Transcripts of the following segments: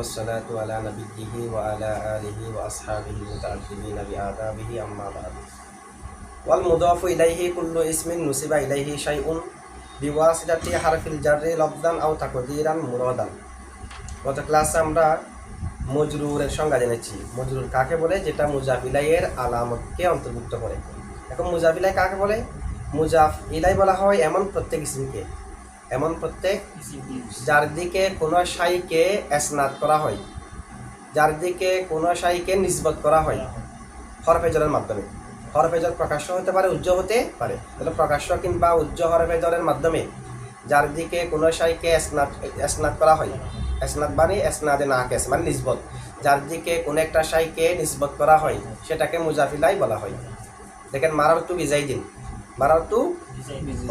والصلاة على نبيه وعلى آله وأصحابه المتعلقين بآدابه أما بعد والمضاف إليه كل اسم نسب إليه شيء بواسطة حرف الجر لفظا أو تقديرا مرادا গত ক্লাসে আমরা মজরুরের সংজ্ঞা জেনেছি। মজরুর কাকে বলে? যেটা মুজাফ ইলাইয়ের আলামতকে অন্তর্ভুক্ত করে। এখন মুজাফ ইলাই কাকে বলে? মুজাফ ইলাই বলা হয় এমন প্রত্যেক ইসিমকে, এমন প্রত্যেক যার দিকে কোনো শাইকে ইসনাদ করা হয়, যার দিকে কোনো শাইকে নিসবত করা হয় হরফে জরের মাধ্যমে। হরফে জর প্রকাশ্য হতে পারে, উজ্জ্ব হতে পারে। তাহলে প্রকাশ্য কিংবা উজ্জ্ব হরফে জরের মাধ্যমে যার দিকে কোনো শাইকে ইসনাদ করা হয়, ইসনাদ মানে ইসনাদে নাকিস মানে নিসবত, যার দিকে কোনো একটা শাইকে নিসবত করা হয় সেটাকে মুজাফ ইলাই বলা হয়। দেখেন মারারতু বিজাইদিন, মারারতু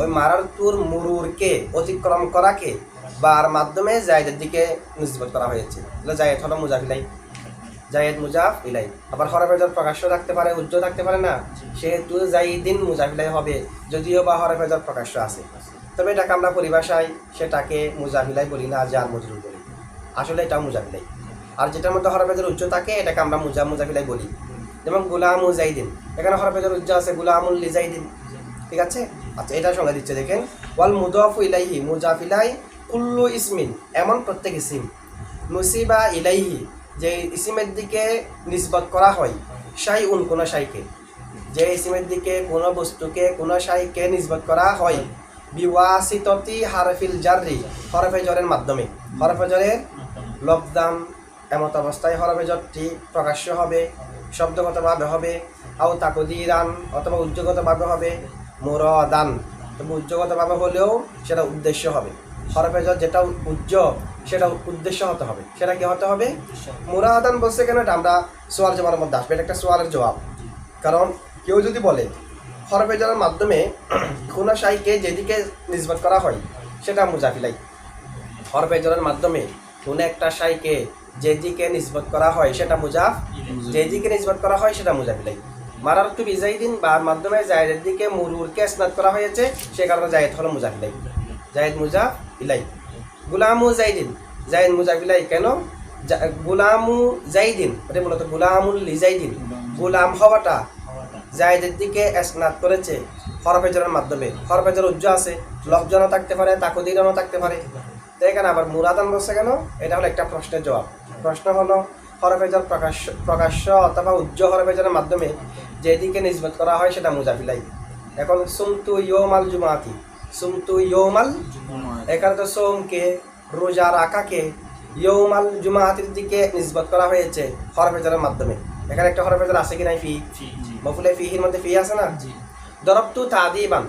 ওই মারারতুর মুরুরকে অতিক্রম করাকে বার মাধ্যমে জায়েদের দিকে নিসবত করা হয়েছে। তাহলে জায়েদ হলো মুজাফ ইলাই, জায়েদ মুজাফ ইলাই। আবার হরফে জর প্রকাশ্য থাকতে পারে, উজ্জ্ব থাকতে পারে না, সেহেতু জাইদিন মুজাফ ইলাই হবে, যদিও বা হরফে জর প্রকাশ্য আছে। তবে এটাকে আমরা পরিভাষায় সেটাকে মুজাফ ইলাই বলি না, জার মজরুর বলি। আসলে এটাও মুজাফ ইলাই। আর যেটার মধ্যে হরফে জর উজ্জ্ব থাকে এটাকে আমরা মুজাফ ইলাই বলি। যেমন গুলামু জাইদিন, এখানে হরফে জর উজ্জ্ব আছে, গুলামুল লিজাইদিন, ঠিক আছে। আচ্ছা, এটা সংজ্ঞা দিচ্ছে দেখেন, ওয়াল মুদাফু ইলাইহি মুজাফ ইলাই কুল্লু ইসমিন এমন প্রত্যেক ইসিম নুসিবা ইলাইহি যে ইসিমের দিকে নিসবত করা হয় শাইউন কোনো শাইকে, যে ইসিমের দিকে কোনো বস্তুকে কোনো শাইকে নিসবত করা হয় বিওয়াসিততি হারফিল জাররি হরফে জরের মাধ্যমে। হরফে জরের লফদান এমত অবস্থায় হরফে জরটি প্রকাশ্য হবে, শব্দগতভাবে হবে, আও তাকদিরান অথবা উজ্জ্বগতভাবে হবে, মুরাদান তবে উজ্জ্বগতভাবে হলেও সেটা উদ্দেশ্য হবে। হরফে জর যেটা উজ্জ্ব সেটা উদ্দেশ্য হতে হবে। সেটা কি হতে হবে? মুরাদান বলছে কেন? এটা আমরা সোয়াল জবাবের মধ্যে আসবে, এটা একটা সোয়ালের জবাব। কারণ কেউ যদি বলে হরফে জরের মাধ্যমে কোনো শাইকে যেদিকে নিসবত করা হয় সেটা মুজাফ ইলাই, হরফে জরের মাধ্যমে কোনো একটা শাইকে যেদিকে নিসবত করা হয় সেটা মুজাফ, যেদিকে নিসবত করা হয় সেটা মুজাফ ইলাই। মারারতু বিজাইদিন বা মাধ্যমে জায়েদের দিকে মুরুরকে ইসনাদ করা হয়েছে, সে কারণে জায়েদ হলো মুজাফ ইলাই, জায়েদ মুজাফ ইলাই। গুলামু জাইদিন, জায়েদ মুজাফ ইলাই কেন? গুলামু জাইদিন এটা মূলত গুলামুল লিজাইদিন, গুলাম হওয়াটা জায়েদের দিকে ইসনাদ করেছে হরফে জরের মাধ্যমে। হরফে জর উজ্জ্ব আছে, লফজানও থাকতে পারে, তাকদিরানও থাকতে পারে। তো এখানে আবার মুরাদান বলছে কেন? এটা হলো একটা প্রশ্নের জবাব। প্রশ্ন হলো হরফে জর প্রকাশ্য অথবা উজ্জ্ব হরফে জরের মাধ্যমে যেদিকে নিসবত করা হয় সেটা মুজাফ ইলাই। এখন সুমতু ইয়ৌমাল জুমাতি, সুমতু ইয়ৌমাল, এখানে তো সোমকে রোজা রাখাকে ইয়ৌমাল জুমাতির দিকে নিসবত করা হয়েছে হরফে জরের মাধ্যমে। এখানে একটা হরফে জর আছে কি নাই? ফি, মফুলে ফিহির মধ্যে ফি আছে না? দরবতু তাদিবান,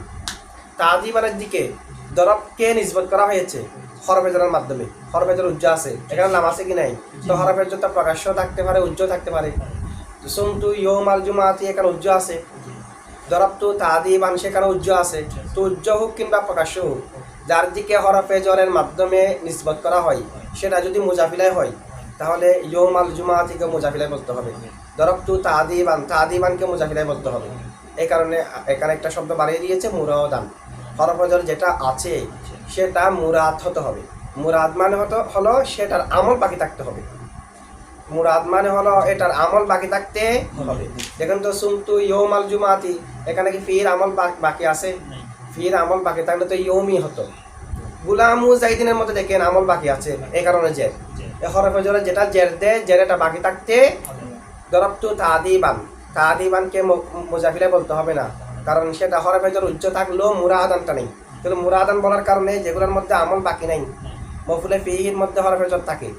তাদিবানের দিকে দরবকে নিসবত করা হয়েছে হরফে জরের মাধ্যমে। হরফে জর উজ্জ্ব আছে, এখানে নাম আছে কি নাই? তো হরফে জরটা প্রকাশ্য থাকতে পারে, উজ্জ্ব থাকতে পারে। সুমতু ইয়ৌমাল জুমাতি এখানে উজ্জ্ব আছে, দরবতু তাদিবান সেখানে উজ্জ্ব আছে। তো উজ্জ্ব হোক কিংবা প্রকাশ্য হোক, যার দিকে হরফে জরের মাধ্যমে নিসবত করা হয় সেটা যদি মুজাফ ইলাই হয় তাহলে ইয়ৌমাল জুমাতিকে মুজাফ ইলাই বলতে হবে, দরবতু তাদিবান তাদিবানকে মুজাফ ইলাই বলতে হবে। এই কারণে এখানে একটা শব্দ বাড়িয়ে দিয়েছে মুরাদান। হরফে জর যেটা আছে সেটা মুরাদ হতে হবে। মুরাদ মানে হলো সেটার আমল বাকি থাকতে হবে। মুরাদ মানে হলো এটার আমল বাকি থাকতে হবে। দেখেন তো সুমতু ইয়ৌমাল জুমাতি, এখানে কি ফির আমল বাকি আছে? ফির আমল বাকি থাকলে তো ইয়ৌমি হতো। গুলামু জাইদিনের মধ্যে দেখেন আমল বাকি আছে, এই কারণে জের। হরফে জরে যেটা জের দেয়, জেরেটা বাকি থাকতে দরবতু তাদিবান, তাদিবানকে মুজাফ ইলাই বলতে হবে না, কারণ সেটা হরফে জর উজ্জ্ব থাকলেও মুরাদানটা নেই। তাহলে মুরাদান বলার কারণে যেগুলোর মধ্যে আমল বাকি নাই, মফুলে ফিহির মধ্যে হরফে জর থাকে,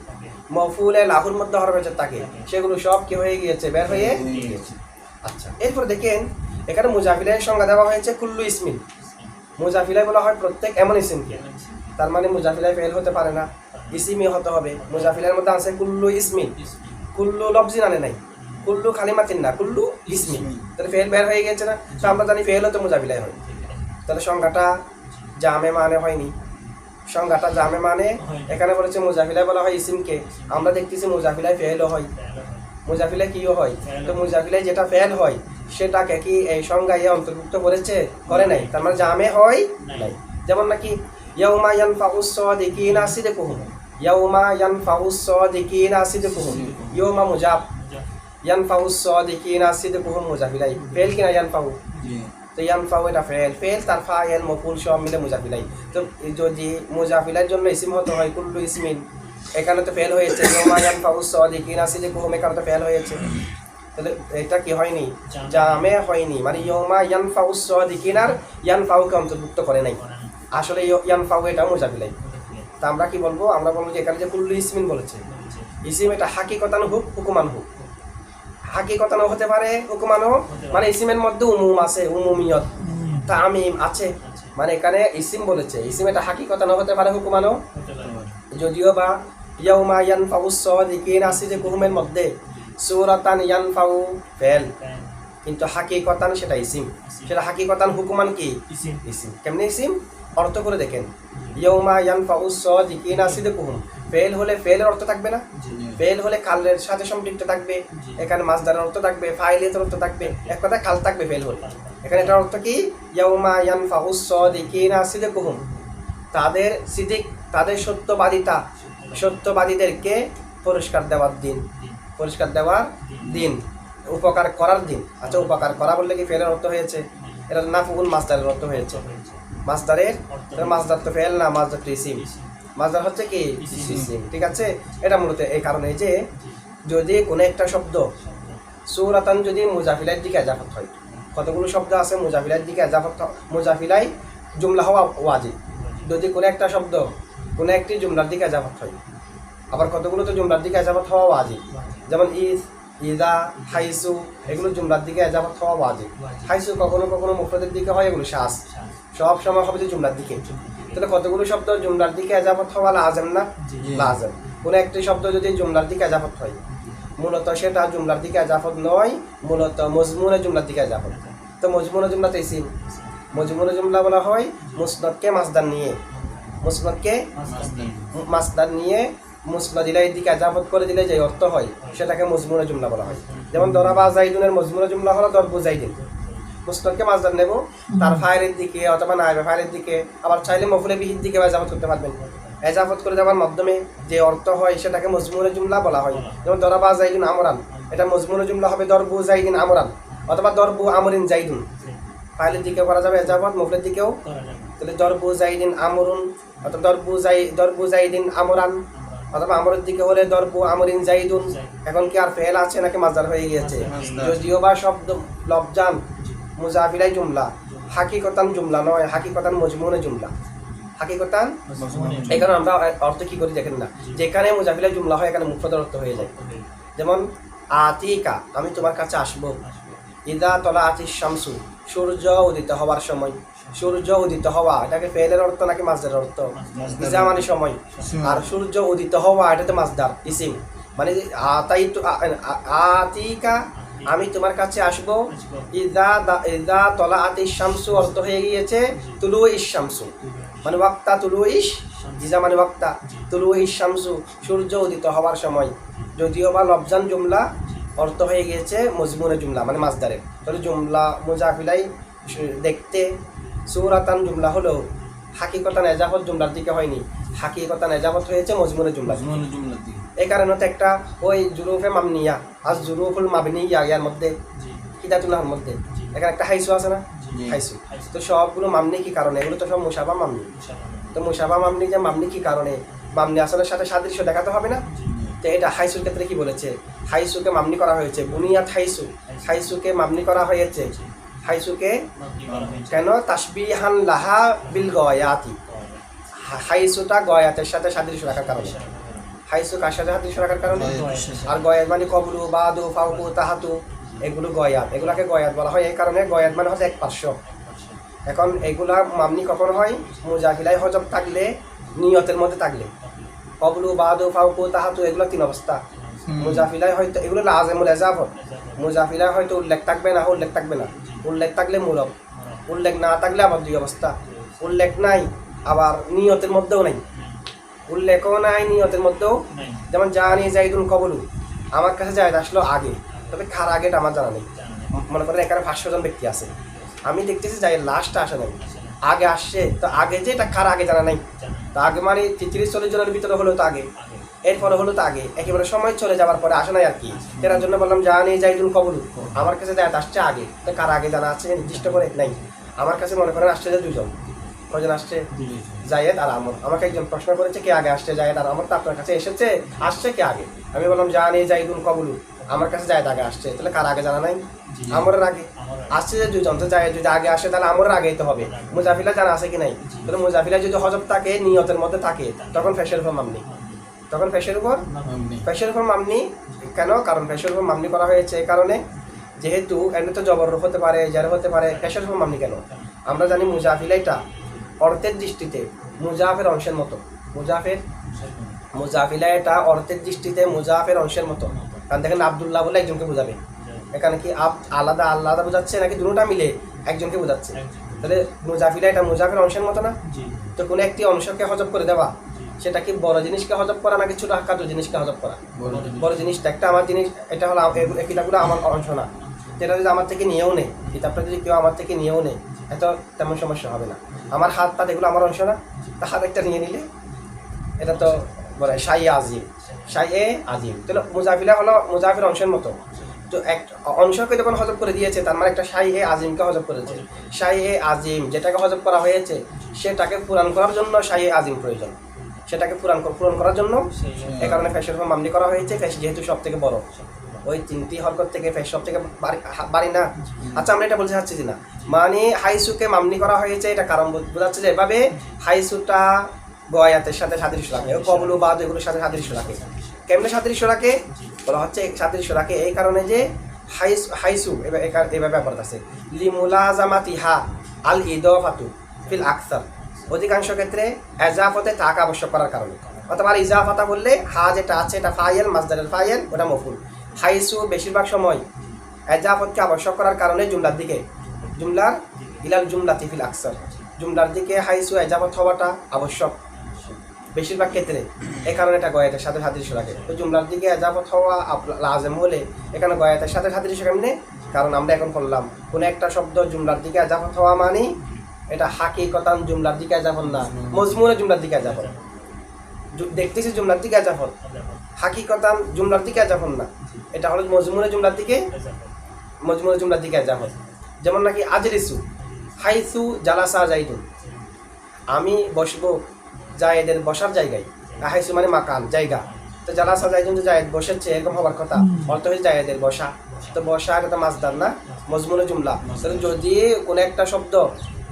মফুলে লাহুর মধ্যে হরফে জর থাকে, সেগুলো সব কি হয়ে গিয়েছে? বের হয়ে গিয়েছে। আচ্ছা, এরপর দেখেন এখানে মুজাফ ইলাইয়ের সংজ্ঞা দেওয়া হয়েছে কুল্লু ইসমিন। মুজাফ ইলাই বলা হয় প্রত্যেক এমন ইসিমকে, তার মানে মুজাফ ইলাই ফেল হতে পারে না, ইসিমই হতে হবে। মুজাফ ইলাইয়ের মধ্যে আছে কুল্লু ইসমিন, কুল্লু লফজিন আনে নাই, কুল্লু কালিমাতিন না, কুল্লু ইসমিন। তাহলে ফেল বের হয়ে গেছে না? তো আমরা জানি ফেল হতে মুজাফ ইলাই হয়। তাহলে সংজ্ঞাটা জামে মানে হয়নি, সংজ্ঞাটা জামে মানে এখানে বলেছে মুজাফ ইলাই বলা হয় ইসিমকে, আমরা দেখতেছি মুজাফ ইলাই ফেলও হয়, মুজাফ ইলাই কিও হয়। তো মুজাফ ইলাই যেটা ফেল হয় সেটাকে কি এই সংজ্ঞায় অন্তর্ভুক্ত করেছে? করে নাই, তার মানে জামে হয় নাই। যেমন নাকি ইয়াউমা ইয়ানফাউস সাদিকিনা সিদকুহুম, ইয়াউমা ইয়ানফাউস সাদিকিনা সিদকুহুম, ইয়াউমা মুজাব, ইয়ানফাউস সাদিকিনা সিদকুহুম মুজাফ ইলাইহি, ফেল কিনা ইয়ানফাউ, তো ইয়ানফাউ এটা ফেল, ফেল তার ফাইল মফউল সব মিলে মুজাফ ইলাইহি। তো যদি মুজাফ ইলাইহির জন্য ইসম হতে হয় কুল্লু ইসমিন, এখানে তো ফেল হয়েছে, ইয়াউমা ইয়ানফাউস সাদিকিনা সিদকুহুম, এখানে তো ফেল হয়েছে, তাহলে এটা কি হয়নি, জামে হয়নি, মানে ইয়াউমা ইয়ানফাউস সাদিকিনার ইয়ানফাউকে অন্তর্ভুক্ত করে নাই, আসলে ইয়ানফাউ এটা মুজাফ ইলাইহি। তা আমরা কি বলবো, আমরা বলবো যে এখানে যে কুল্লু ইসমিন বলেছে, ইসিম এটা হাকিকতান হোক হুকুমান হোক, হাকিকতানও হতে পারে হুকুমানও, মানে ইসিমের মধ্যে উমুম আছে, উমুমিয়ত তামিম আছে, মানে এখানে ইসিম বলেছে, ইসিম এটা হাকিকতানও হতে পারে হুকুমানও, যদিও বা ইয়াউমা ইয়ানফাউস সাদিকিনা সিদকুহুমের মধ্যে সূরাতান ইয়ানফাউ ফেল, কিন্তু হাকিকতান সেটা ইসিম, সেটা হাকিকতান হুকুমান কি ইসিম। কেমনে ইসিম অর্থ করে দেখেন, ইয়াউমা ইয়ানফাউস সাদিকিনা সিদকুহুম, ফেল হলে ফেলের অর্থ থাকবে না, ফেল হলে কালের সাথে সম্পৃক্ত থাকবে, এখানে মাসদারের অর্থ থাকবে, ফাইলের অর্থ থাকবে, এক কথা কাল থাকবে ফেল হলে। এখানে এটার অর্থ কি, ইয়াউমা ইয়ানফাউস সাদিকিনা সিদকুহুম, তাদের সিদিক, তাদের সত্যবাদিতা, সত্যবাদীদেরকে পুরস্কার দেওয়ার দিন, পুরস্কার দেওয়ার দিন, উপকার করার দিন। আচ্ছা, উপকার করা বললে কি ফেলের অর্থ হয়েছে, এটা নাফউল মাসদারের অর্থ হয়েছে, মাসদারের, মাসদার তো ফেল না, মাসদার তো ইসিম, মাসদার হচ্ছে কি ইসিম, ঠিক আছে। এটা মূলত এই কারণে যে যদি কোনো একটা শব্দ সূরাতান যদি মুজাফিলার দিকে এজাফত হয়, কতগুলো শব্দ আছে মুজাফিলার দিকে এজাফত, মুজাফিলাই জুমলা হওয়া ওয়াজিব, যদি কোনো একটা শব্দ কোনো একটি জুমলার দিকে এজাফত হয়, আবার কতগুলো তো জুমলার দিকে এজাফত হওয়া ওয়াজিব, যেমন ইজ, ইদা, হাইসু, এগুলো জুমলার দিকে এজাফত হওয়া ওয়াজিব। হাইসু কখনো কখনো মুফরাদের দিকে হয়, এগুলো শাস, সব সময় হবে যে জুমলার দিকে। তাহলে কতগুলো শব্দ জুমলার দিকে এজাফত হওয়া লাজেম না, লাজেম। কোনো একটি শব্দ যদি জুমলার দিকে এজাফত হয়, মূলত সেটা জুমলার দিকে এজাফত নয়, মূলত মজমুনে জুমলার দিকে এজাফত। তো মজমুনে জুমলা তো ইসিম, মজমুনে জুমলা বলা হয় মুসনাদকে মাসদার নিয়ে, মুসনাদকে মাসদার নিয়ে মুসনাদ ইলাইহির দিকে এজাফত করে দিলে যে অর্থ হয় সেটাকে মজমুনে জুমলা বলা হয়। যেমন দরাবা জাইদুনের মজমুনে জুমলা হলো দরবু জাইদিন, মুসনাদকে মাসদার নেব, তার ফাইলের দিকে অথবা নায়েবে ফাইলের দিকে, আবার চাইলে মফুলে বিহির দিকে এজাফত করতে পারবেন। এজাফত করে দেওয়ার মাধ্যমে যে অর্থ হয় সেটাকে মজমুনে জুমলা বলা হয়। যেমন দরাবা জাইদুন আমরান, এটা মজমুনে জুমলা হবে দরবু জাইদিন আমরান, অথবা দরবু আমরিন জাইদুন, ফাইলের দিকে করা যাবে এজাফত, মফুলের দিকেও। তাহলে দরবু জাইদিন আমরুন, অথবা দরবু জাইদিন আমরান, অথবা আমরের দিকে হলে দরবু আমরিন জাইদুন। এখন কি আর ফেল আছে নাকি মাসদার হয়ে গিয়েছে? যদিও বা শব্দ লফজান মুজাফিলাই জুমলা, হাকিকতান জুমলা নয়, হাকিকতান মজমুনে জুমলা, হাকিকতান। এখানে আমরা অর্থ কি করি দেখেন না, যেখানে মুজাফিলাই জুমলা হয় এখানে মুফরাদের অর্থ হয়ে যায়। যেমন আতিকা, আমি তোমার কাছে আসবো। ইদা তলা আতিশ শামসু, সূর্য উদিত হওয়ার সময়, সূর্য উদিত হওয়া এটাকে ফেলের অর্থ নাকি মাসদারের অর্থ? ইজা মানে সময়, আর সূর্য উদিত হওয়া এটা তো মাসদার ইসিম, মানে আতিকা আমি তোমার কাছে আসবো। ইদা তলা আতিশ শামসু অর্থ হয়ে গিয়েছে তুলু ইশ শামসু, মানে ওয়াক্তা তুলু ইশ, ইজা মানে ওয়াক্তা, তুলু ইশ শামসু সূর্য উদিত হওয়ার সময়। যদিও বা লফজান জুমলা অর্থ হয়ে গিয়েছে মজমুনে জুমলা মানে মাসদারের। তাহলে জুমলা মুজাফিলাই দেখতে, সূরাতান জুমলা হলো হাকিকতান এজাফত জুমলার দিকে হয়নি, হাকিকতান এজাফত হয়েছে মজমুনে জুমলা। এই কারণে তো একটা ওই জুরুফে মামনিয়া আর জুরুফুল মাবনিয়া ইয়ার মধ্যে কিতাতুল্লাহর মধ্যে এখানে একটা হাইসু আছে না, হাইসু। তো সবগুলো মামনি কি কারণে? এগুলো তো সব মুশাবা মামনি। তো মুশাবা মামনি যে মামনি কি কারণে? মামনি আসলের সাথে সাদৃশ্য দেখাতে হবে না? তো এটা হাইসুর ক্ষেত্রে কি বলেছে? হাইসুকে মামনি করা হয়েছে, বুনিয়াত হাইসু, হাইসুকে মামনি করা হয়েছে। হাইসুকে কেন? তাসবিহান লাহা বিল গয়াতি, হাইসুটা গয়াতের সাথে সাদৃশ্য রাখার কারণে। হাইসু কার সাথে সাদৃশ্য রাখার কারণে? আর গয়াত মানে কবলু, বাদু, ফাউকু, তাহাতু, এগুলো গয়াত, এগুলাকে গয়াত বলা হয়। এই কারণে গয়াত মানে হচ্ছে এক পার্শ্ব। এখন এগুলা মামনি কখন হয়? মুজাফিলাই হজব থাকলে, নিয়তের মধ্যে থাকলে। কবলু, বাদু, ফাউকু, তাহাতু এগুলো তিন অবস্থা। মুজাফিলাই হয়তো এগুলো লাজেমুল এজাফত, মুজাফিলাই হয়তো উল্লেখ থাকবে না, উল্লেখ থাকবে না। উল্লেখ থাকলে মুরব, উল্লেখ না থাকলে আবার দুই অবস্থা। উল্লেখ নাই আবার নিয়তের মধ্যেও নাই, উল্লেখও নাই নিয়তের মধ্যেও। যেমন জানি জাইদুন কবলু, আমার কাছে জায়দ আসলো আগে, তবে কার আগেটা আমার জানা নেই। মনে করেন এখানে 500 জন ব্যক্তি আছে, আমি দেখতেছি যাই লাস্টটা আসে নাই, আগে আসছে, তো আগে যে এটা কার আগে জানা নাই, তো আগে মানে 30-40 জনের ভিতরে হলো তো আগে, এরপরে হলো তো আগে, একেবারে সময় চলে যাওয়ার পরে আসে নাই আর কি। এটার জন্য বললাম জানি জাইদুল কবুল, আমার কাছে জায়েদ আসছে আগে, তো কার আগে জানা আছে নির্দিষ্ট করে নাই। আমার কাছে মনে করেন আসছে যে 2 জন, কয়জন আসছে? জায়েদ আর আমর। আমাকে একজন প্রশ্ন করেছে কে আগে আসছে, জায়েদ আর আমর, তো আপনার কাছে এসেছে, আসছে কে আগে? আমি বললাম জানি জাইদুল কবুল, আমার কাছে জায়েদ আগে আসছে, তাহলে কার আগে জানা নাই? আমরের আগে আসছে যে 2 জন, তো জায়েদ যদি আগে আসে তাহলে আমরের আগেই তো হবে। মুজাফিলা জানা আছে কি নাই? তাহলে মুজাফিলা যদি হযফ থাকে, নিয়তের মধ্যে থাকে, তখন ফেশের উপর মামনি, তখন ফেশের উপর মামনি। কেন? কারণ ফেশের উপর মামনি করা হয়েছে এই কারণে, যেহেতু এমনি তো জবর হতে পারে, জার হতে পারে, ফেশের উপর মামনি কেন? আমরা জানি মুজাফিলা এটা অর্থের দৃষ্টিতে মুজাফের অংশের মতো, মুজাফিলা এটা অর্থের দৃষ্টিতে মুজাফের অংশের মতো। কারণ দেখেন আব্দুল্লাহ বলে একজনকে বোঝাবে, এখানে কি আলাদা আলাদা বোঝাচ্ছে নাকি দুটোটা মিলে একজনকে বোঝাচ্ছে? তাহলে মুজাফিলা এটা মুজাফের অংশের মতো না? তো কোনো একটি অংশকে হযফ করে দেওয়া, সেটা কি বড় জিনিসকে হযফ করা নাকি ছোট আকার জিনিসকে হযফ করা? বড় জিনিসটা একটা আমার জিনিস, এটা হলো এই কিতাবগুলো আমার অংশ না, যেটা যদি আমার থেকে নিয়েও নেই, কিতাবটা যদি কেউ আমার থেকে নিয়েও নেই, এত তেমন সমস্যা হবে না। আমার হাত পা এগুলো আমার অংশ না, তা হাত একটা নিয়ে নিলে এটা তো বলে শাই আজিম, তাহলে মুজাফিলা হলো মুজাফির অংশের মতো। তো এক অংশকে যখন হযফ করে দিয়েছে, তার মানে একটা শাই আজিমকে হযফ করেছে। শাই আজিম যেটাকে হযফ করা হয়েছে, সেটাকে পূরণ করার জন্য শাই আজিম প্রয়োজন, সেটাকে পূরণ করার জন্য এই কারণে ফেশের উপর মামনি করা হয়েছে। ফেশ যেহেতু সব থেকে বড়, ওই 3টি হরকত থেকে ফেশ সব থেকে বাড়ি না। আচ্ছা, আমরা এটা বলতে চাচ্ছি না মানে হাইসুকে মামনি করা হয়েছে, এটা কারণ বোঝাচ্ছে যে এভাবে হাইসুটা গয়াতের সাথে সাদৃশ্য রাখে, কবলু বাদ এগুলোর সাথে সাদৃশ্য রাখে। কেমনে সাদৃশ্য রাখে? বলা হচ্ছে সাদৃশ্য রাখে এই কারণে যে হাইসু এভাবে ব্যাপার আছে লিমুলাজামাতিহা আল ইদাফাতু ফিল আকসার, অধিকাংশ ক্ষেত্রে এজাফতে তাক আবশ্যক করার কারণে। অথবা ইজাফাতা বললে হা যেটা আছে এটা ফাইল, মাসদারের ফাইল, ওটা মফুল। হাইসু বেশিরভাগ সময় এজাফতকে আবশ্যক করার কারণে জুমলার দিকে, জুমলার ইলাল জুমলাতি ফিল আকসার, জুমলার দিকে হাইসু এজাফত হওয়াটা আবশ্যক বেশিরভাগ ক্ষেত্রে, এই কারণে এটা গয়াতের সাথে সাদৃশ্য রাখে। তো জুমলার দিকে এজাফত হওয়া লাজেম হলে এখানে গয়াতের সাথে সাদৃশ্য কেমনে? কারণ আমরা এখন করলাম কোনো একটা শব্দ জুমলার দিকে এজাফত হওয়া মানে এটা হাকিকতান জুমলার দিকে এজাফত না, মজমুনে জুমলার দিকে এজাফত। দেখতেছি জুমলার দিকে এজাফত, হাকিকতান জুমলার দিকে এজাফত না, এটা হলো মজমুনে জুমলার দিকে এজাফত। যেমন নাকি আজলিসু হাইসু জালাসা জাইদুন, আমি বসবো জায়েদের বসার জায়গায়। হাইসু মানে মাকান, জায়গা। তো জালাসা জাইদুন যে জায়েদ বসেছে এরকম হবার কথা, অর্থ হচ্ছে জায়েদের বসা। তো বসা এটা মাসদার না, মজমুনে জুমলা। তাহলে যদি কোনো একটা শব্দ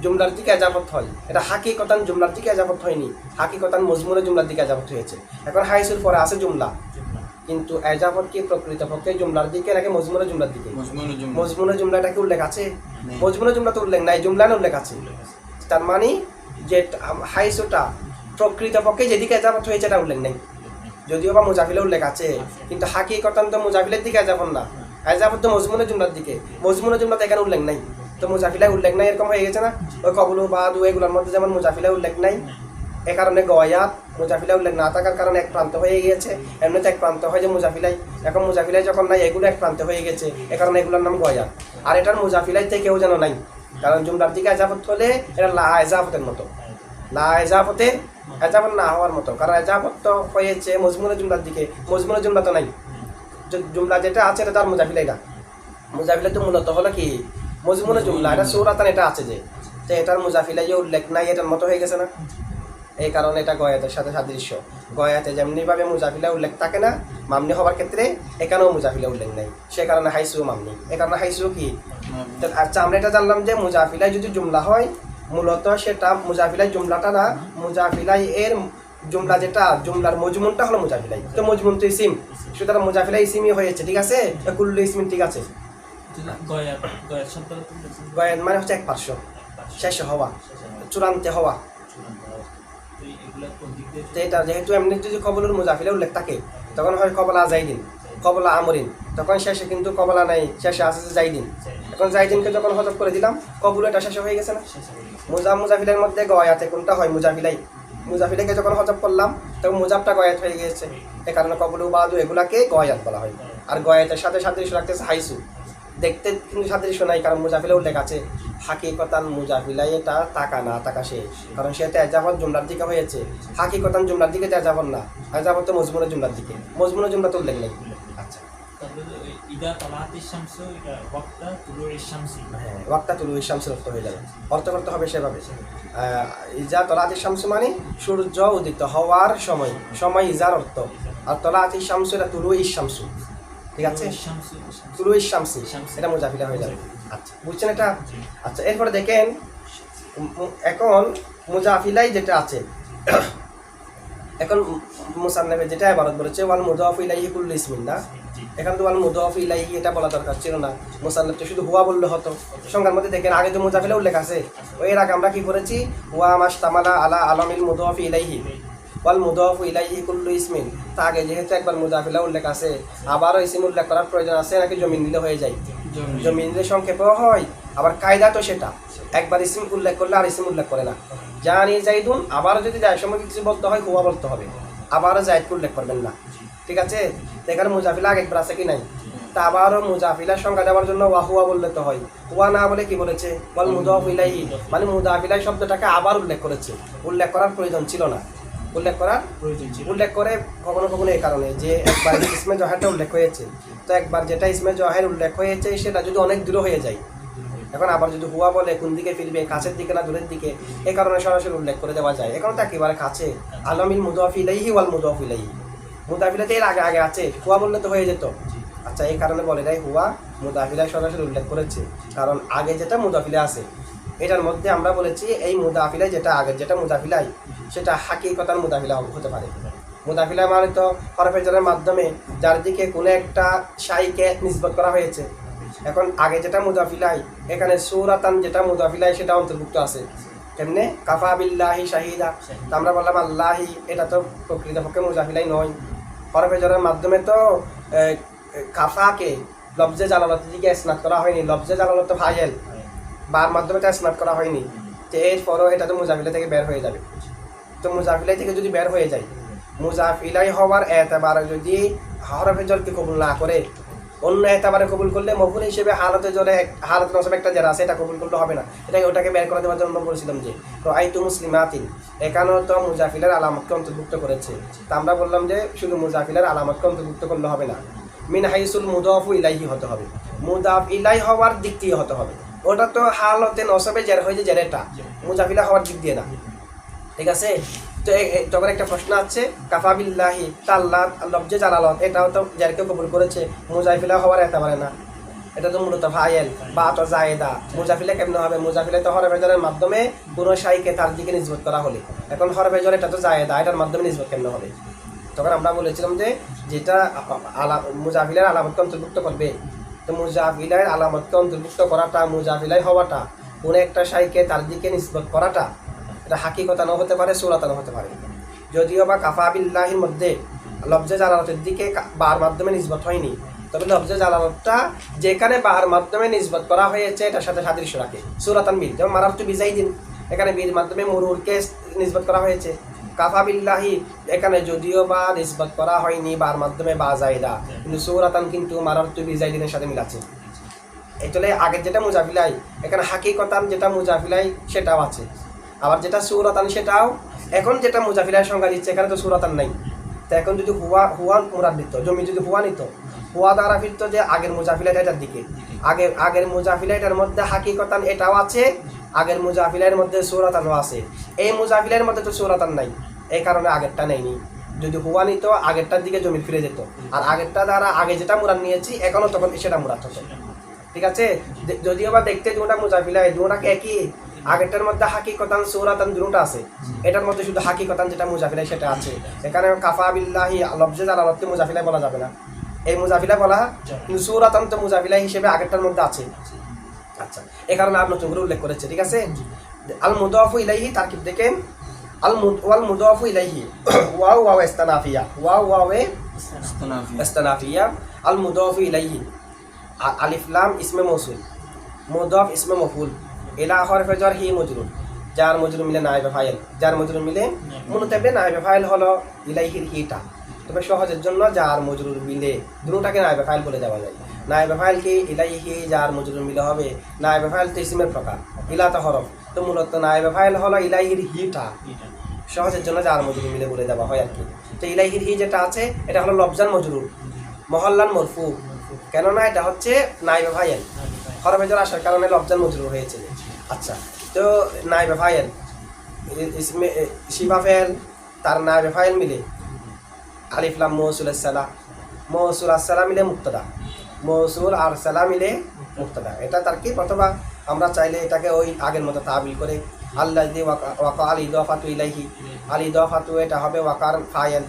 জুমলার দিকে এজাফত হয়, এটা হাকিকতান জুমলার দিকে এজাফত হয়নি, হাকিকতান মজমুনে জুমলার দিকে এজাফত হয়েছে। এখন হাইসুর পরে আছে জুমলা, কিন্তু এজাফত কি প্রকৃতপক্ষে জুমলার দিকে নাকি মজমুনে জুমলার দিকে? মজমুনে জুমলাটা কি উল্লেখ আছে? মজমুনে জুমলা তো উল্লেখ নাই, জুমলানে উল্লেখ আছে। তার মানে যে হাইসুটা প্রকৃতপক্ষে যেদিকে এজাফত হয়েছে এটা উল্লেখ নেই, যদিও বা মুজাফিলে উল্লেখ আছে, কিন্তু হাকিকতান তো মুজাফিলের দিকে এজাফত না, এজাফত তো মজমুনে জুমলার দিকে। মজমুনে জুমলাতে এখানে উল্লেখ নাই, তো মুজাফিলায় উল্লেখ নাই, এরকম হয়ে গেছে না? ওই কবলু বা দু এগুলোর মধ্যে যেমন মুজাফিলায় উল্লেখ নাই, এ কারণে গয়াত মুজাফিলা উল্লেখ না থাকার কারণে এক প্রান্ত হয়ে গিয়েছে। এমনিতে এক প্রান্ত হয় যে মুজাফিলাই, এখন মুজাফিলাই যখন নাই এগুলো এক প্রান্ত হয়ে গেছে, এ কারণে এগুলোর নাম গয়াত। আর এটার মুজাফিলাই থেকেও যেন নাই, কারণ জুমলার দিকে এজাফত হলে এটা লা এজাফতের মতো, লা এজাফতের এজাফত না হওয়ার মতো, কারণ এজাফত তো হয়েছে মজমুনে জুমলার দিকে, মজমুনে জুমলা তো নাই। জুমলা যেটা আছে এটা তার মুজাফিলাই না, মুজাফিলাই তো মূলত হলো কি মজমুনে জুমলা, এটা সূরাতান এটা আছে যে, তো এটার মুজাফিলাই যে উল্লেখ নাই, এটার মতো হয়ে গেছে না? এই কারণে এটা গয়াতের সাথে সাদৃশ্য। গয়াতে যেমনিভাবে মুজাফিলা উল্লেখ থাকে না মামনি হবার ক্ষেত্রে, এখানেও মুজাফিলা উল্লেখ নেই, সে কারণে হাইসু মামনি। এ কারণে হাইসু কি? আচ্ছা, আমরা এটা জানলাম যে মুজাফিলায় যদি জুমলা হয়, মূলত সেটা মুজাফিলাই জুমলাটা না, মুজাফিলাই এর জুমলা যেটা, জুমলার মজমুনটা হলো মুজাফিলাই। তো মজমুন তো ইসিম, সুতরাং মুজাফিলাই ইসিমই হয়েছে, ঠিক আছে? কুল্লু ইসমিন, ঠিক আছে? গয়াত মানে হচ্ছে এক পার্শ্ব, শেষ হওয়া, চূড়ান্তে হওয়া। তো এটা যেহেতু এমনি যদি কবলুর মুজাফিলে উল্লেখ থাকে, তখন হয় কবলা জাইদিন, কবলা আমরিন, তখন শেষে কিন্তু কবলা নাই, শেষে আছে জাইদিন। এখন জাইদিনকে যখন হযফ করে দিলাম, কবুল এটা শেষে হয়ে গেছে না? মুজাফিলের মধ্যে গয়াতে কোনটা হয়? মুজাফিলাই। মুজাফিলাকে যখন হযফ করলাম তখন মুজাফটা গয়াত হয়ে গিয়েছে, এ কারণে কবলু বাদু এগুলাকে গয়াত বলা হয়। আর গয়াতের সাথে সাদৃশ্য রাখতেছে হাইসু, দেখতে কিন্তু সাদৃশ্য নাই, কারণ মুজাফিলে উল্লেখ আছে, হাকিকতান মুজাফিলাই এটা তাকা না তাকা সে, কারণ সে তেজাবত জুমলার দিকে হয়েছে, হাকিকতান জুমলার দিকে তেজাবত না, তেজাবত তো মজমুনের জুমলার দিকে, মজমুনের জুমলা তো উল্লেখ নেই। আচ্ছা, হ্যাঁ, ওয়াক্তা তুলু শামসের অর্থ হয়ে যাবে, অর্থ করতে হবে সেভাবে। ইজা তলাতি শামসু মানে সূর্য উদিত হওয়ার সময়, সময় ইজার অর্থ, আর তলাতি শামসু এটা তুলু শামসু, ঠিক আছে, তুলু শামসি এটা মুজাফিলা হয়ে যাবে। আচ্ছা, বুঝছেন এটা? আচ্ছা, এরপরে দেখেন এখন মুজাফিলাই যেটা আছে, এখন মুসান্নাফে যেটা ইবারত বলেছে ওয়াল মুদাফু ইলাইহি কুল্লু ইসমিন না, এখন তো ওয়াল মুদাফু ইলাইহি এটা বলা দরকার ছিল না, মুসান্নাফে শুধু হুয়া বললে হতো। সংজ্ঞার মধ্যে দেখেন আগে তো মুজাফিলা উল্লেখ আছে, এর আগে আমরা কি করেছি, ওয়া মাশতামালা আলা আলামিল মুদাফি ইলাইহি ওয়াল মুদাফু ইলাইহি কুল্লু ইসমিন, তা আগে যেহেতু একবার মুজাফিলা উল্লেখ আছে আবারও ইসম উল্লেখ করার প্রয়োজন আছে নাকি জমিন নিলে হয়ে যায়, জমিন নিলে সংক্ষেপও হয়, আবার কায়দা তো সেটা একবার ইসম উল্লেখ করলে আর ইসম উল্লেখ করে না। জানি জাইদুন, আবারও যদি যায় সময় কিছু বলতে হয় হুয়া বলতে হবে, আবারও জাইদকে উল্লেখ করবেন না, ঠিক আছে। এখানে মুজাফিলা আগে একবার আছে কি নাই, তা আবারও মুজাফিলার সংজ্ঞা দেওয়ার জন্য ওয়া হুয়া বললে তো হয়, হুয়া না বলে কি বলেছে ওয়াল মুদাফু ইলাইহি, মানে মুজাফিলা শব্দটাকে আবার উল্লেখ করেছে, উল্লেখ করার প্রয়োজন ছিল না, উল্লেখ করে কখনো কখনো এই কারণে যে একবার ইসমে জহেরটা উল্লেখ হয়েছে, তো একবার যেটা ইসমে জহের উল্লেখ হয়েছে সেটা যদি অনেক দূরে হয়ে যায়, এখন আবার যদি হুয়া বলে কোন দিকে ফিরবে, কাছের দিকে না দূরের দিকে, এই কারণে সরাসরি উল্লেখ করে দেওয়া যায়। এখন তো একেবারে কাছে, আলামিল মুদাফি ইলাইহি ওয়াল মুদাফু ইলাইহি, মুদাফিলাতে এর আগে আগে আছে, হুয়া বললে তো হয়ে যেত। আচ্ছা, এই কারণে বলে দেয় হুয়া মুদাফিলায় সরাসরি উল্লেখ করেছে, কারণ আগে যেটা মুদাফিলা আছে এটার মধ্যে আমরা বলেছি এই মুদাফিলায় যেটা আগের যেটা মুদাফিলাই সেটা হাকিকতার মুদাফিলা হতে পারে। মুদাফিলা মানে তো হরফে জারের মাধ্যমে যার দিকে কোনো একটা শাইকে নিসবত করা হয়েছে, এখন আগে যেটা মুদাফিলাই এখানে সূরাতান যেটা মুদাফিলাই সেটা অন্তর্ভুক্ত আছে, কেমনে কাফা বিল্লাহি শাহিদা, তা আমরা বললাম আল্লাহি, এটা তো প্রকৃতপক্ষে মুদাফিলাই নয়, হরফে জারের মাধ্যমে তো কাফাকে লফজে জালালত দিকে ইসনাদ করা হয়নি, লফজে জালালত তো ফাইল বার মাধ্যমে তো ইসনাদ করা হয়নি, তো এরপরও এটা তো মুজাফিলা থেকে বের হয়ে যাবে। তো মুজাফিলাই থেকে যদি বের হয়ে যায়, মুজাফিলাই হওয়ার এতবারে যদি হরফে জরকে কবুল না করে অন্য এতবারে কবুল করলে মফুল হিসেবে হালতে জলে হালতে নসব একটা যারা আছে এটা কবুল করলে হবে না, এটাকে ওটাকে বের করে দেওয়ার জন্য বলছিলাম যে রাআইতু মুসলিমাতিন, এখানেও তো মুজাফিলার আলামতকে অন্তর্ভুক্ত করেছে, তা আমরা বললাম যে শুধু মুজাফিলার আলামতকে অন্তর্ভুক্ত করলে হবে না, মিন হাইসুল মুদাফু ইলাইহি হতে হবে, মুদাফ ইলাই হওয়ার দিক দিয়ে হতে হবে, ওটা তো হালতে নসবে জের হয়েছে জেরেটা, মুজাফিলা হওয়ার দিক দিয়ে না, ঠিক আছে। তো তখন একটা প্রশ্ন আছে কাফা বিল্লাহি তাল্লাহ লফজে জালালত, এটাও তো যারকে কবুল করেছে, মুজাফিলা হওয়ার একেবারে না, এটা তো মূলত ফাইল বা তো জায়েদা, মুজাফিলা কেমন হবে, মুজাফিলা তো হরফে জারের মাধ্যমে কোনো শাইকে তার দিকে নিসবত করা হলে, এখন হরফে জার এটা তো জায়েদা, এটার মাধ্যমে নিসবত কেমন হবে, তখন আমরা বলেছিলাম যে যেটা মুজাফিলার আলামতকে অন্তর্ভুক্ত করবে, তো মুজাফিলার আলামতকে অন্তর্ভুক্ত করাটা, মুজাফিলাই হওয়াটা, কোনো একটা শাইকে তার দিকে নিসবত করাটা, এটা হাকিকতানও হতে পারে সূরাতানও হতে পারে, যদিও বা কাফা বিল্লাহির মধ্যে লফজে জালালতের দিকে বার মাধ্যমে নিসবত হয়নি, তবে লফজে জালালতটা যেখানে বার মাধ্যমে নিসবত করা হয়েছে এটার সাথে সাদৃশ্য রাখে, সূরাতান বিল, যেমন মারারতু বিজাইদিন এখানে বীর মাধ্যমে মুরুরকে নিসবত করা হয়েছে, কাফা বিল্লাহি এখানে যদিও বা নিসবত করা হয়নি বার মাধ্যমে বা জায়দা, কিন্তু সূরাতান কিন্তু মারারতু বিজাইদিনের সাথে মিল আছে। এই চলে আগের যেটা মুজাফিলাই এখানে হাকিকতান যেটা মুজাফিলাই সেটাও আছে, আবার যেটা সূরাতান সেটাও, এখন যেটা মুজাফিলার সংজ্ঞা দিচ্ছে এখানে তো সূরাতান নাই, তো এখন যদি হুয়া মুরাদ দিত, জমি যদি হুয়া নিত, হুয়া দ্বারা ফিরত যে আগের মুজাফিলাটা এটার দিকে, আগের মুজাফিলাটার মধ্যে হাকিকতান এটাও আছে, আগের মুজাফিলার মধ্যে সূরাতানও আছে, এই মুজাফিলার মধ্যে তো সূরাতান নাই, এই কারণে আগেরটা নেয়নি, যদি হুয়া নিত আগেরটার দিকে জমি ফিরে যেত, আর আগেরটা দ্বারা আগে যেটা মুরাদ নিয়েছি এখনও তখন সেটা মুরাদ হতো, ঠিক আছে। যদিও বা দেখতে দুটা মুজাফিলা এই দুটাকে একই, আগেরটার মধ্যে হাকিকতান সূরাতান দুটো আছে, এটার মধ্যে শুধু হাকিকতান যেটা মুজাফিলাই সেটা আছে, এখানে কাফা বিল্লাহি লফজে জালালতকে মুজাফিলাই বলা যাবে না, এই মুজাফিলা বলা, কিন্তু সূরাতান তো মুজাফিলাই হিসেবে আগেরটার মধ্যে আছে। আচ্ছা, এই কারণে আর নতুন করে উল্লেখ করেছে, ঠিক আছে। আল মুদাফু ইলাইহি তারকিব দেখেন, ওয়াল মুদাফু ইলাইহি ওয়াও ওয়াও ইস্তানাফিয়া, ওয়াও ওয়াও ইস্তানাফিয়া, আল মুদাফু ইলাইহি আলিফ লাম ইসমে মৌসুল, মুদাফ ইসমে মফউল, ইলা হরফে জার হি মজরুর, যার মজরুর মিলে নায়েবে ফাইল, যার মজরুর মিলে মুনতাবে নায়েবে ফাইল হলো ইলাইহির হিটা, তবে সহজের জন্য জার মজরুর মিলে দুটোটাকে নায়েবে ফাইল বলে দেওয়া যায়। নায়েবে ফাইল কি ইলাইহি জার মজরুর মিলে হবে। নায়েবে ফাইল তো ইসমের প্রকার, ইলাতা হরফ, তো মূলত নায়েবে ফাইল হলো ইলাইহির হিটা, সহজের জন্য জার মজরুর মিলে বলে দেওয়া হয় আর কি। তো ইলাইহির হি যেটা আছে এটা হলো লফজান মজরুর মহল্লান মরফু, কেননা এটা হচ্ছে নায়েবে ফাইল, হরফে জর আসার কারণে লফজান মজরুর হয়েছে। আচ্ছা, তো নায়েবে ফাইল ইসমে শিবা ফেল তার নায়েবে ফাইল মিলে আলিফ লাম মৌসুল সালা, মৌসুল আর সালা মিলে মুক্তদা, মৌসুল আর সালা মিলে মুক্তদা, এটা তার কি অথবা আমরা চাইলে এটাকে ওই আগের মতো তাবিল করে আল্লাহ দি ওয়াকা আল ইদাফাতু ইলাইহি, আল ইদাফাতু এটা হবে ওয়াকার ফাইল,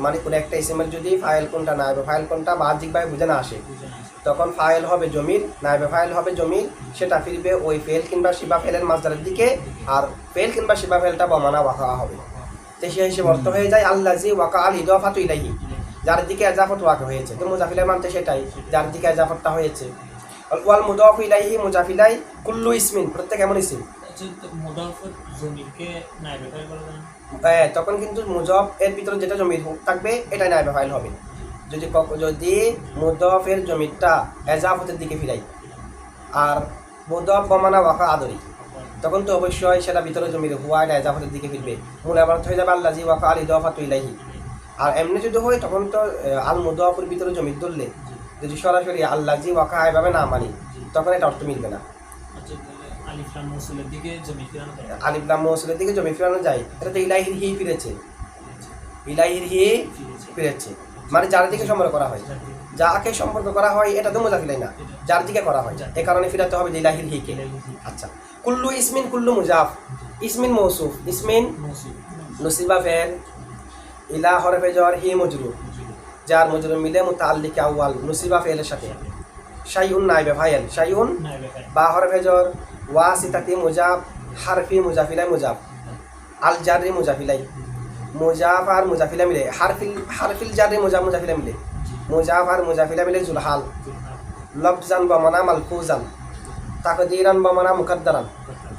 মানে কোনো একটা ইসমের যদি ফাইল কোনটা নায়েবে ফাইল কোনটা বাহ্যিকভাবে বুঝে না আসে তখন ফাইল হবে জমির, নায়েবে ফাইল হবে জমির, সেটা ফিরবে ওই ফেল কিংবা শিবা ফেলের মাসদারের দিকে, আর ফেল কিংবা শিবা ফেলটা বমানা ওয়াকা হবে। তো সেই হিসেবে অর্থ হয়ে যায় আল্লাজি ওয়াকা আল ইদাফাতু ইলাইহি, যার দিকে এজাফত ওয়াকা হয়েছে। তো মুজাফিলের মানতে সেটাই, যার দিকে এজাফতটা হয়েছে। ওয়াল মুদাফু ইলাইহি মুজাফিলাই কুল্লু ইসমিন, প্রত্যেক এমন ইসিম। মুদাফের জমিরকে নায়েবে ফাইল বলা যায় না? তখন কিন্তু মুজাফ এর ভিতরে যেটা জমির থাকবে এটাই নায়েবে ফাইল হবে। যদি মুদাফের জমিরটা এজাফতের দিকে ফিরাই আর মুদাফ বমানা ওয়াকা আদরি, তখন তো অবশ্যই সেটা ভিতরে জমির হুয়া এটা এজাফতের দিকে ফিরবে, মূল আবারত হয়ে যাবে আল্লাজি ওয়াকা আল ইদাফাতু ইলাইহি। আর এমনি যদি হয় তখন তো আল মুদাফের ভিতরে জমির ধরলে যদি সরাসরি আল্লাজি ওয়াকা এভাবে না মানি তখন এটা অর্থ মিলবে না। আলিফ লাম মৌসুলের দিকে জমি ফিরানো যায়, আলিফ লাম মৌসুলের দিকে জমি ফিরানো যায়, এটা তো ইলাইহির হি ফিরেছে, ইলাইহির হি ফিরেছে, মানে যার দিকে সম্পর্ক করা হয়, যাকে সম্পর্ক করা হয় এটা তো মুজাফিলাই না, যার দিকে করা হয়, এই কারণে ফিরাতে হবে যে ইলাহির হিকে। আচ্ছা, কুল্লু ইসমিন কুল্লু মুজাফ, ইসমিন মৌসুফ, ইসমিন নুসিবা ফেল, ইলা হরফে জর হি মজরুর, যার মজরুর মিলে মুতাআল্লিক আউয়াল নুসিবা ফেলের সাথে, শাইউন নাইবে ফাইল, শাইউন বা হরফে জর ওয়াসিতাতি মুজাফ, হারফি মুজাফিলাই মুজাফ, আল জাররি মুজাফিলাই, মুজাফ আর মুজাফিলা মিলে হারফিল জাররি মুজাফ মুজাফিলা মিলে, মুজাফ আর মুজাফিলা মিলে জুলহাল, লফজান বমানা মালফুজান, তাকদীরান বমানা মুকদ্দারান।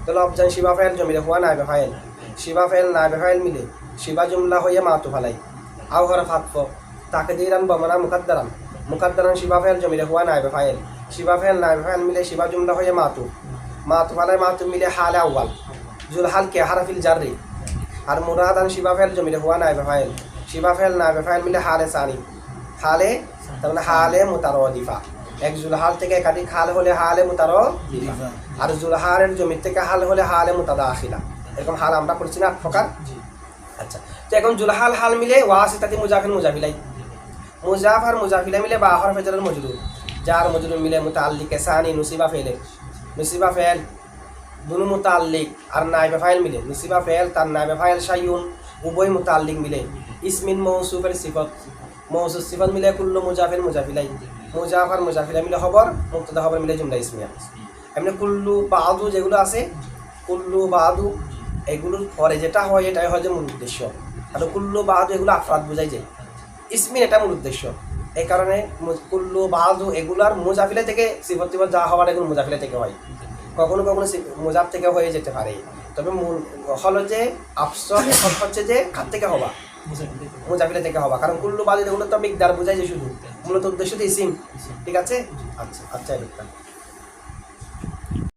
তো লফজান শিবা ফাইল জমিলে হুয়া নাইবে ফাইল, শিবা ফাইল নাইবে ফাইল মিলে শিবা জুমলা হইয়া মাতু ফালাই, আও হরফ আতফ, তাকদীরান বমানা মুকদ্দারান, মুকদ্দারান শিবা ফাইল জমিলে হুয়া নাইবে ফাইল, শিবা ফাইল নাইবে ফাইল মিলে শিবা জুমলা হইয়া মাতু, মাতু ফালাই মাতু মিলে হালে আউয়াল, জুলহাল কে হারফিল জাররি, আর মুরাদান শিবা ফাইল জমিলে হুয়া নাইবে ফাইল, শিবা ফাইল নাইবে ফাইল মিলে হালে সানি, হালে তার মানে হালে মুতারাদিফা, এক জুলহাল থেকে একাধিক হাল হলে হালে মুতারাদিফা, আর জুলহালের জমির থেকে হাল হলে হালে মুতাদাখিলা, এরকম হাল আমরা পড়ছি না 8 প্রকার। আচ্ছা, তো এখন জুলহাল হাল মিলে ওয়াসিতাতি মুজাফিল মুজাফিলাই, মুজাফ আর মুজাফিলা মিলে বা হরফে জারের মজরুর, যার মজরুর মিলে মুতাআল্লিক সানি নুসিবা ফেলে, নুসিবা ফেল দুনু মুতাআল্লিক আর নাইবে ফাইল মিলে, নুসিবা ফেল তার নাইবে ফাইল শাইউন উভয় মুতাআল্লিক মিলে, ইসমিন মৌসুফের সিফত, মৌসুফ সিফত মিলে কুল্লু মুজাফিল মুজাফিলাই, মুজাফ আর মুজাফিলা মিলে খবর, মুক্তদা খবর মিলে জুমলা ইসমিয়া। এমনি কুল্লু বাদু যেগুলো আছে, কুল্লু বাদু এগুলোর পরে যেটা হয় এটাই হয় যে মূল উদ্দেশ্য, আর কুল্লু বাদু এগুলো আফরাদ বোঝাই যায়, ইসমিন এটা মূল উদ্দেশ্য। এই কারণে কুল্লু বাদু এগুলার মুজাফিলা থেকে সিফত টিফত যা হওয়ার এগুলো মুজাফিলা থেকে হয়, কখনো কখনো মুজাফ থেকে হয়ে যেতে পারে, তবে মূল হলো যে আফসর হচ্ছে যে কার থেকে হবা, মুজাফিলা থেকে হবা, কারণ কুল্লু বাদু এগুলো তো মিকদার বোঝাই যে শুধু, মূলত উদ্দেশ্য তো ইসিম। ঠিক আছে, আচ্ছা আচ্ছা।